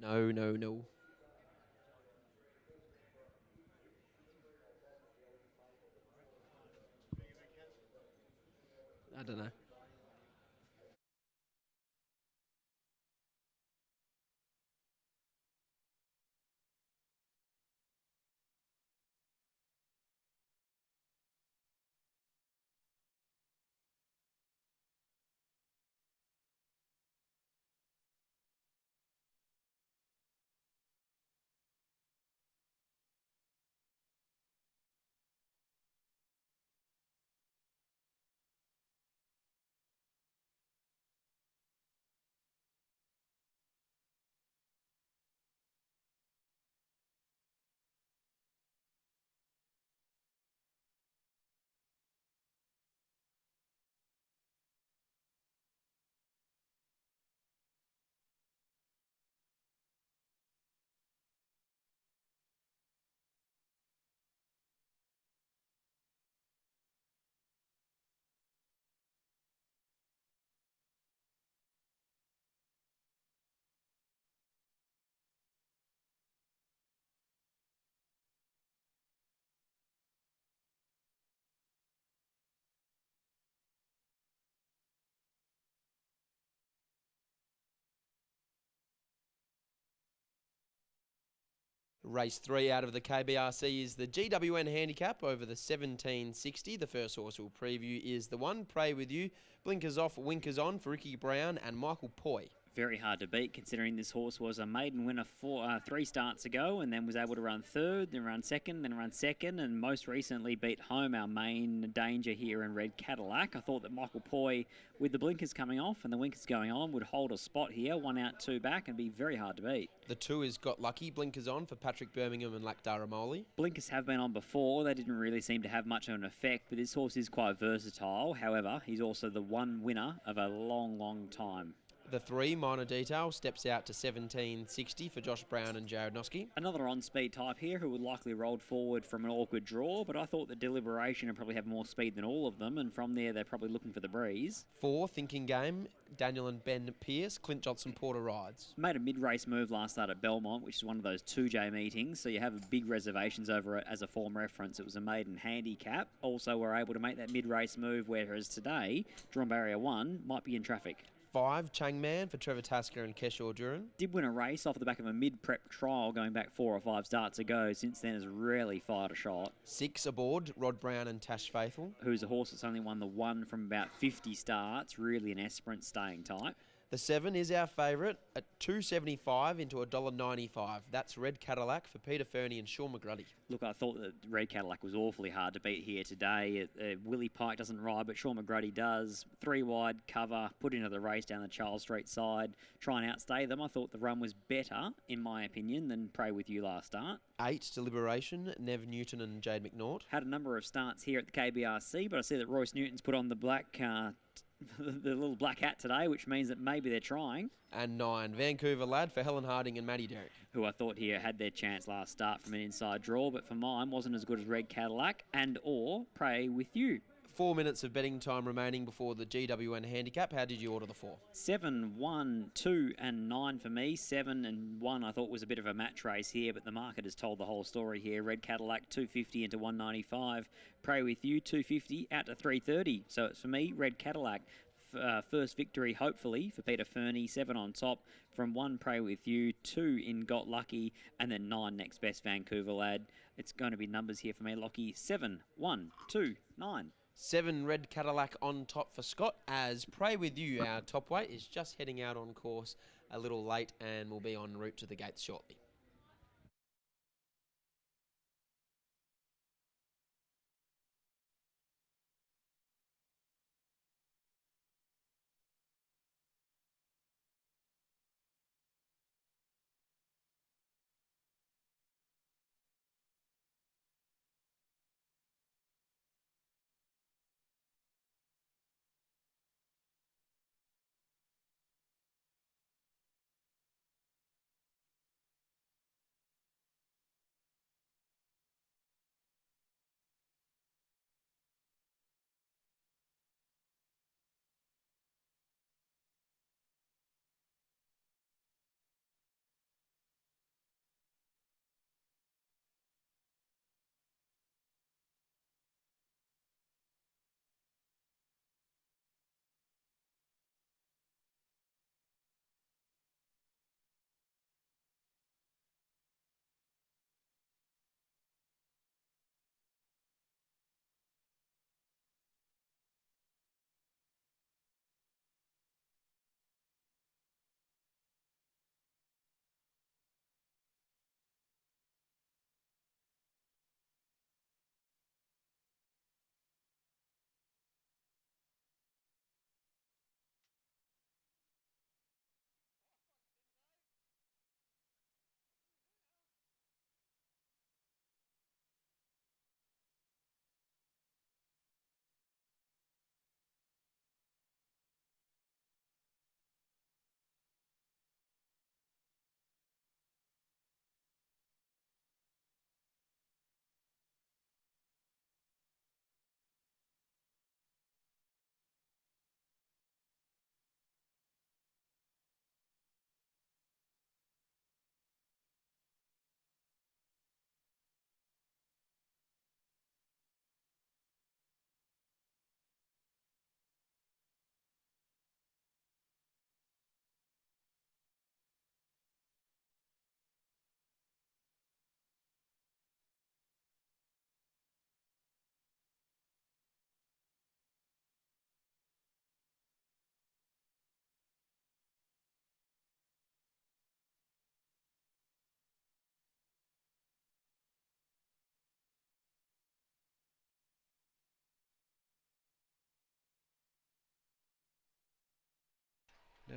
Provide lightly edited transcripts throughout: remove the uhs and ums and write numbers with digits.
No, no, no. I don't know. Race 3 out of the KBRC is the GWN Handicap over the 1760. The first horse we'll preview is the one, Pray With You. Blinkers off, winkers on for Ricky Brown and Michael Poy. Very hard to beat, considering this horse was a maiden winner 3 starts ago, and then was able to run third, then run second, and most recently beat home our main danger here in Red Cadillac. I thought that Michael Poy, with the blinkers coming off and the winkers going on, would hold a spot here, 1 out, 2 back, and be very hard to beat. The 2 is Got Lucky, blinkers on for Patrick Birmingham and Lakdaramoli. Blinkers have been on before. They didn't really seem to have much of an effect, but this horse is quite versatile. However, he's also the one winner of a long, long time. The 3, Minor Detail, steps out to 1760 for Josh Brown and Jared Noski. Another on-speed type here who would likely rolled forward from an awkward draw, but I thought the Deliberation would probably have more speed than all of them, and from there they're probably looking for the breeze. 4, Thinking Game, Daniel and Ben Pearce, Clint Johnson Porter rides. Made a mid-race move last start at Belmont, which is one of those 2J meetings, so you have big reservations over it as a form reference. It was a maiden handicap. Also, we're able to make that mid-race move, whereas today, drawn barrier 1 might be in traffic. 5, Changman for Trevor Tasker and Keshore Duran. Did win a race off the back of a mid-prep trial going back 4 or 5 starts ago. Since then has rarely fired a shot. 6, Aboard, Rod Brown and Tash Faithful. Who's a horse that's only won the 1 from about 50 starts. Really an Esperance staying type. The 7 is our favourite at $2.75 into $1.95. That's Red Cadillac for Peter Fernie and Sean McGruddy. Look, I thought that Red Cadillac was awfully hard to beat here today. Willie Pike doesn't ride, but Sean McGruddy does. 3 wide cover, put into the race down the Charles Street side, try and outstay them. I thought the run was better, in my opinion, than Pray With You last start. 8, Deliberation, Nev Newton and Jade McNaught. Had a number of starts here at the KBRC, but I see that Royce Newton's put on the black the little black hat today, which means that maybe they're trying. And 9, Vancouver Lad for Helen Harding and Matty Derrick. Who I thought here had their chance last start from an inside draw, but for mine wasn't as good as Red Cadillac and or Pray With You. 4 minutes of betting time remaining before the GWN Handicap. How did you order the 4? 7, 1, 2 and 9 for me. 7 and 1 I thought was a bit of a match race here, but the market has told the whole story here. Red Cadillac 250 into 195. Pray With You 250 out to 330. So it's for me, Red Cadillac. First victory, hopefully, for Peter Fernie. 7 on top from 1, Pray With You, 2 in Got Lucky, and then 9 next best, Vancouver Lad. It's going to be numbers here for me, Lockie. 7, 1, 2, 9. 7, Red Cadillac on top for Scott, as Pray With You, our top weight, is just heading out on course a little late and will be en route to the gates shortly.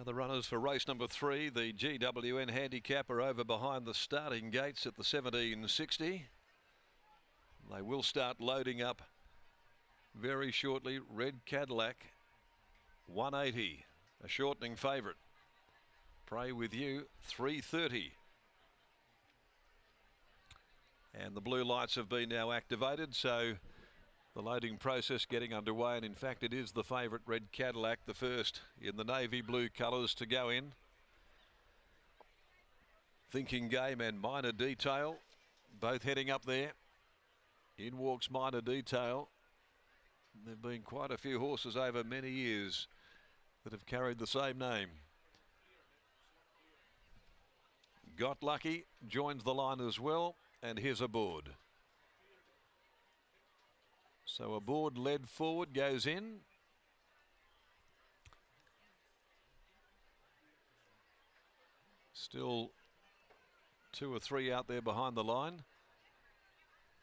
Now the runners for race number 3, the GWN Handicap, are over behind the starting gates at the 1760. They will start loading up very shortly. Red Cadillac, 180, a shortening favourite. Pray With You, 330. And the blue lights have been now activated, so the loading process getting underway, and in fact it is the favourite Red Cadillac, the first in the navy blue colours to go in. Thinking Game and Minor Detail both heading up there. In walks Minor Detail. There have been quite a few horses over many years that have carried the same name. Got Lucky joins the line as well, and here's Aboard. So Aboard led forward, goes in. Still 2 or 3 out there behind the line,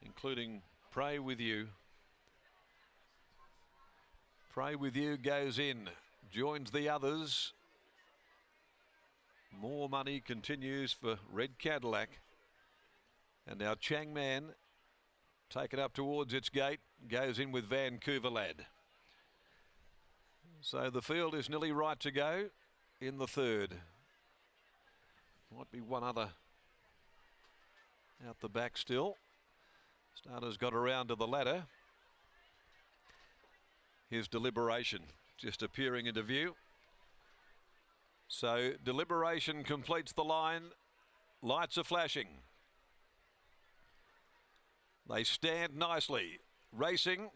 including Pray With You. Pray With You goes in, joins the others. More money continues for Red Cadillac. And now Chang Man, taken up towards its gate, goes in with Vancouver Lad. So the field is nearly right to go in the third. Might be one other out the back still. Starter's got around to the ladder. Here's Deliberation just appearing into view. So Deliberation completes the line. Lights are flashing. They stand nicely. Racing,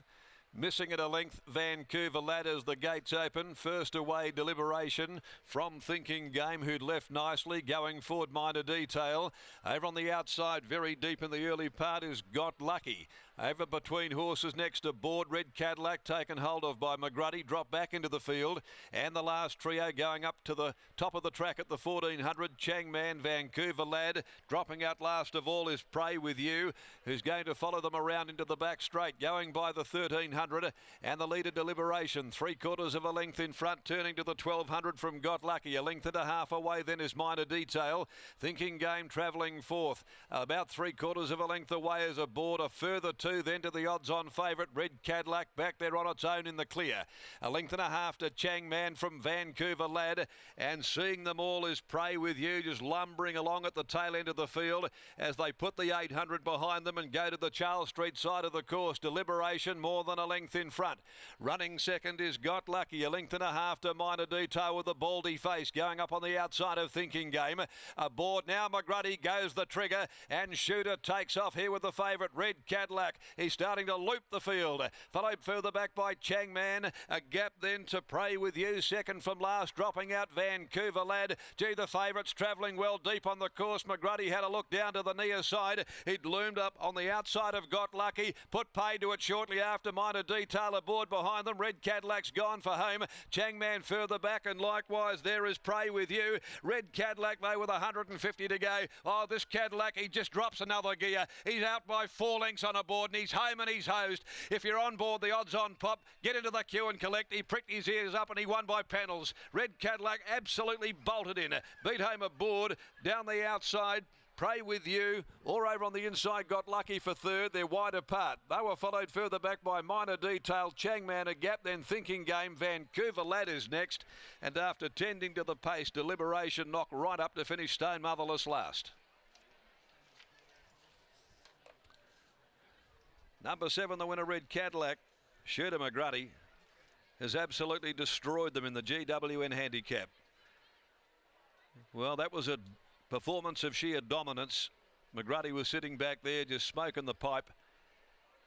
missing at a length, Vancouver Lad as the gates open. First away, Deliberation from Thinking Game, who'd left nicely. Going forward, Minor Detail. Over on the outside, very deep in the early part, is Got Lucky. Over between horses next to Board, Red Cadillac taken hold of by McGruddy, drop back into the field, and the last trio going up to the top of the track at the 1400. Chang Man, Vancouver Lad. Dropping out last of all is Pray With You, who's going to follow them around into the back straight, going by the 1300, and the leader Deliberation, 3/4 of a length in front, turning to the 1200 from Got Lucky. A length and a half away then is Minor Detail. Thinking Game travelling fourth, about 3/4 of a length away is Aboard. A further 2 then to the odds-on favourite Red Cadillac, back there on its own in the clear. A length and a half to Chang Man from Vancouver Lad, and seeing them all is Pray With You, just lumbering along at the tail end of the field as they put the 800 behind them and go to the Charles Street side of the course. Deliberation more than a length in front. Running second is Got Lucky, a length and a half to Minor Detail with a baldy face, going up on the outside of Thinking Game. Aboard now, McGruddy goes the trigger, and Shooter takes off here with the favourite Red Cadillac. He's starting to loop the field, followed further back by Chang Man. A gap then to Pray With You, second from last, dropping out Vancouver Lad. Gee, the favourites travelling well deep on the course. McGruddy had a look down to the near side. It loomed up on the outside of Got Lucky, put pay to it shortly after. Minor Detail Aboard behind them. Red Cadillac's gone for home. Chang Man further back, and likewise there is Pray With You. Red Cadillac though with 150 to go. Oh, this Cadillac, he just drops another gear. He's out by 4 lengths on Aboard, and he's home and he's hosed. If you're on board the odds-on pop, get into the queue and collect. He pricked his ears up and he won by panels. Red Cadillac absolutely bolted in. Beat home Aboard down the outside. Pray With You, or over on the inside, Got Lucky for third. They're wide apart. They were followed further back by Minor Detail, Chang Man a gap, then Thinking Game. Vancouver Lad is next. And after tending to the pace, Deliberation knocked right up to finish Stone Motherless last. Number 7, the winner, Red Cadillac. Shooter McGruddy has absolutely destroyed them in the GWN Handicap. Well, that was a performance of sheer dominance. McGruddy was sitting back there just smoking the pipe,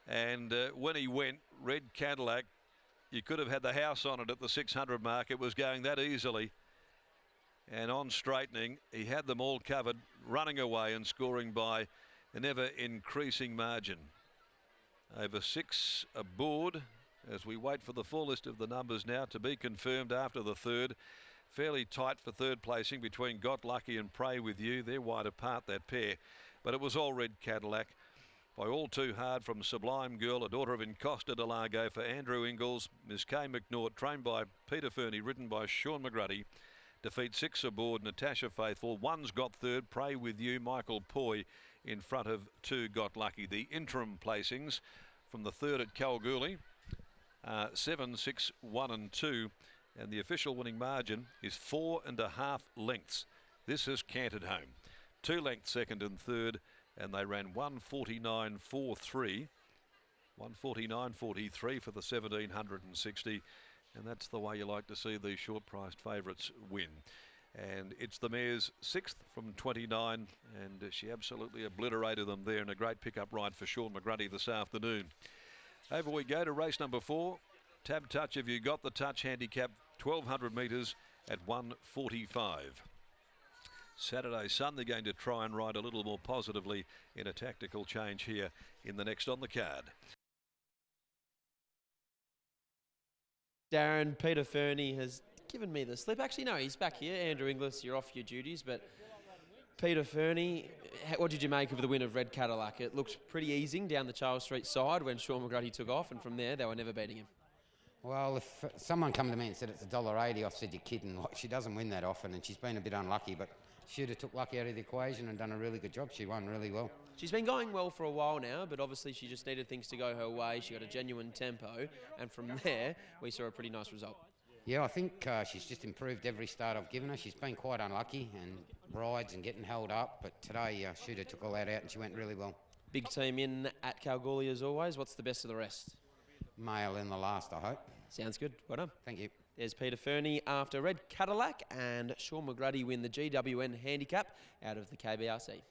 and when he went, Red Cadillac, you could have had the house on it at the 600 mark. It was going that easily, and on straightening he had them all covered, running away and scoring by an ever increasing margin. Over 6 Aboard as we wait for the full list of the numbers now to be confirmed after the third. Fairly tight for third placing between Got Lucky and Pray With You. They're wide apart, that pair. But it was all Red Cadillac. By All Too Hard from Sublime Girl, a daughter of Encosta de Largo for Andrew Ingalls. Miss Kay McNaught, trained by Peter Fernie, ridden by Sean McGruddy. defeats 6 aboard Natasha Faithful. 1's got third, Pray With You, Michael Poy in front of 2 Got Lucky. The interim placings from the third at Kalgoorlie, 7, 6, 1 and 2. And the official winning margin is 4.5 lengths. This has cantered home. 2 lengths second and third, and they ran 149.43. 149.43 for the 1760, and that's the way you like to see these short-priced favourites win. And it's the mare's 6th from 29, and she absolutely obliterated them there in a great pick-up ride for Sean McGruddy this afternoon. Over we go to race number 4. Tab Touch, Have You Got the Touch handicap, 1,200 metres at 1:45. Saturday Sun, they're going to try and ride a little more positively in a tactical change here in the next on the card. Darren, Peter Fernie has given me the slip. Actually, no, he's back here. Andrew Inglis, you're off your duties, but Peter Fernie, what did you make of the win of Red Cadillac? It looked pretty easing down the Charles Street side when Sean McGruddy took off, and from there they were never beating him. Well, if someone come to me and said it's $1.80, I said, you're kidding. Like, she doesn't win that often, and she's been a bit unlucky, but she'd have took lucky out of the equation and done a really good job. She won really well. She's been going well for a while now, but obviously she just needed things to go her way. She got a genuine tempo, and from there we saw a pretty nice result. Yeah, I think she's just improved every start I've given her. She's been quite unlucky and rides and getting held up, but today Shooter took all that out and she went really well. Big team in at Kalgoorlie as always. What's the best of the rest? Male in the last, I hope. Sounds good. Well done. Thank you. There's Peter Fernie after Red Cadillac, and Sean McGruddy win the GWN Handicap out of the KBRC.